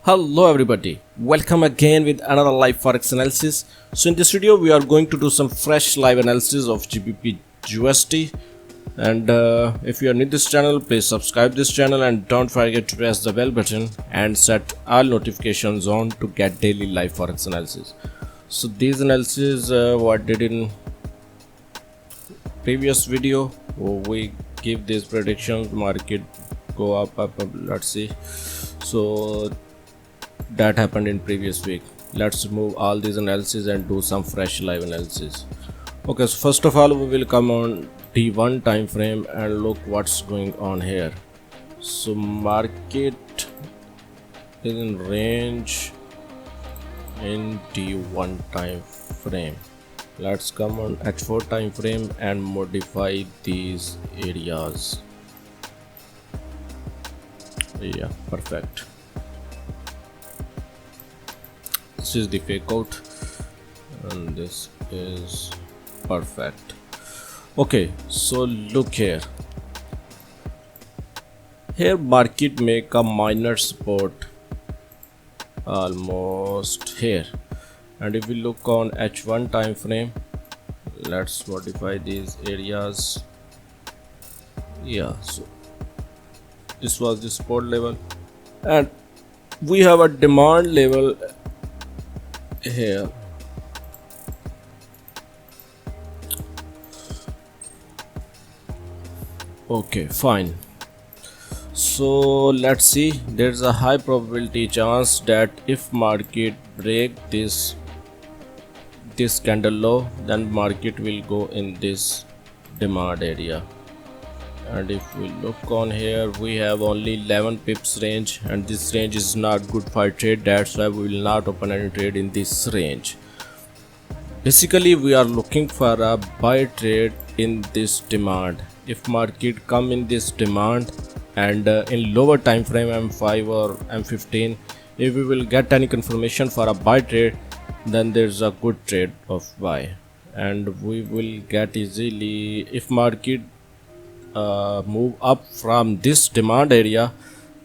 Hello everybody, welcome again with another live forex analysis. So in this video we are going to do some fresh live analysis of GBP USD, and if you are new to this channel, please subscribe this channel and don't forget to press the bell button and set all notifications on to get daily live forex analysis. So these analysis what did in previous video, we give these predictions, market go up, let's see. So that happened in previous week. Let's remove all these analysis and do some fresh live analysis. Okay, so first of all we will come on D1 time frame and look what's going on here. So market is in range in D1 time frame. Let's come on H4 time frame and modify these areas. Yeah, perfect. This is the fake out and this is perfect. Okay, so look here market make a minor support almost here, and if we look on H1 time frame, let's modify these areas. Yeah, so this was the support level and we have a demand level here. Okay, fine. So let's see, there's a high probability chance that if market break this candle low, then market will go in this demand area. And if we look on here, we have only 11 pips range, and this range is not good for trade. That's why we will not open any trade in this range. Basically we are looking for a buy trade in this demand. If market come in this demand and in lower time frame M5 or M15, if we will get any confirmation for a buy trade, then there's a good trade of buy, and we will get easily. If market move up from this demand area,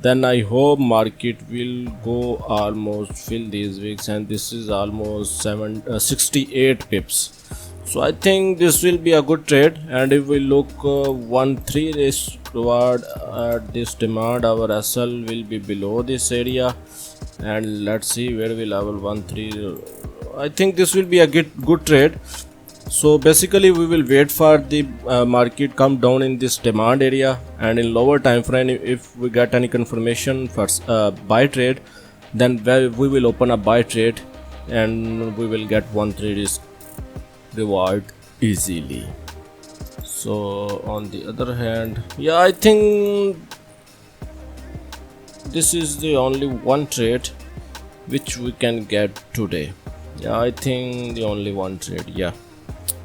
then I hope market will go almost fill these wicks, and this is almost 68 pips. So I think this will be a good trade. And if we look 1-3 risk reward at this demand, our SL will be below this area, and let's see where we level 1-3. I think this will be a good trade. So basically we will wait for the market come down in this demand area, and in lower time frame if we get any confirmation for buy trade, then we will open a buy trade and we will get 1-3 risk reward easily. So on the other hand, yeah, I think this is the only one trade which we can get today. Yeah, I think the only one trade. Yeah.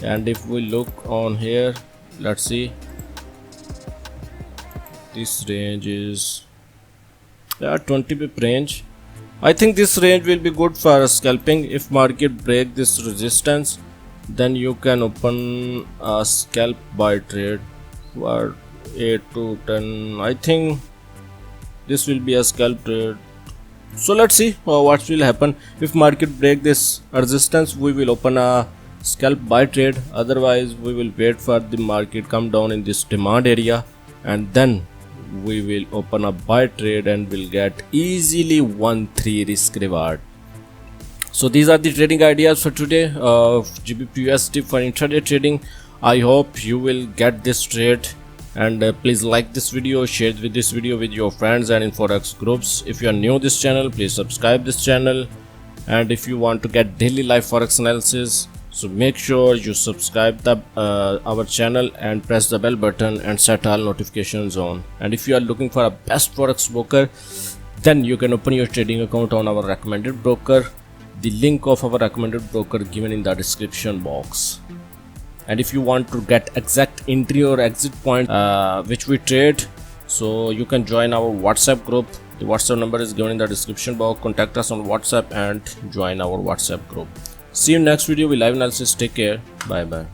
And if we look on here, let's see, this range is 20 pip range. I think this range will be good for scalping. If market break this resistance, then you can open a scalp buy trade for 8 to 10. I think this will be a scalp trade. So let's see what will happen. If market break this resistance, we will open a scalp buy trade. Otherwise we will wait for the market come down in this demand area, and then we will open a buy trade and will get easily 1-3 risk reward. So these are the trading ideas for today of GBP USD for intraday trading. I hope you will get this trade, and please like this video, share this video with your friends and in forex groups. If you are new to this channel, please subscribe this channel, and if you want to get daily live forex analysis, so make sure you subscribe our channel and press the bell button and set all notifications on. And if you are looking for a best forex broker, then you can open your trading account on our recommended broker. The link of our recommended broker given in the description box. And if you want to get exact entry or exit point which we trade, so you can join our WhatsApp group. The WhatsApp number is given in the description box. Contact us on WhatsApp and join our WhatsApp group. See you next video with live analysis. Take care. Bye bye.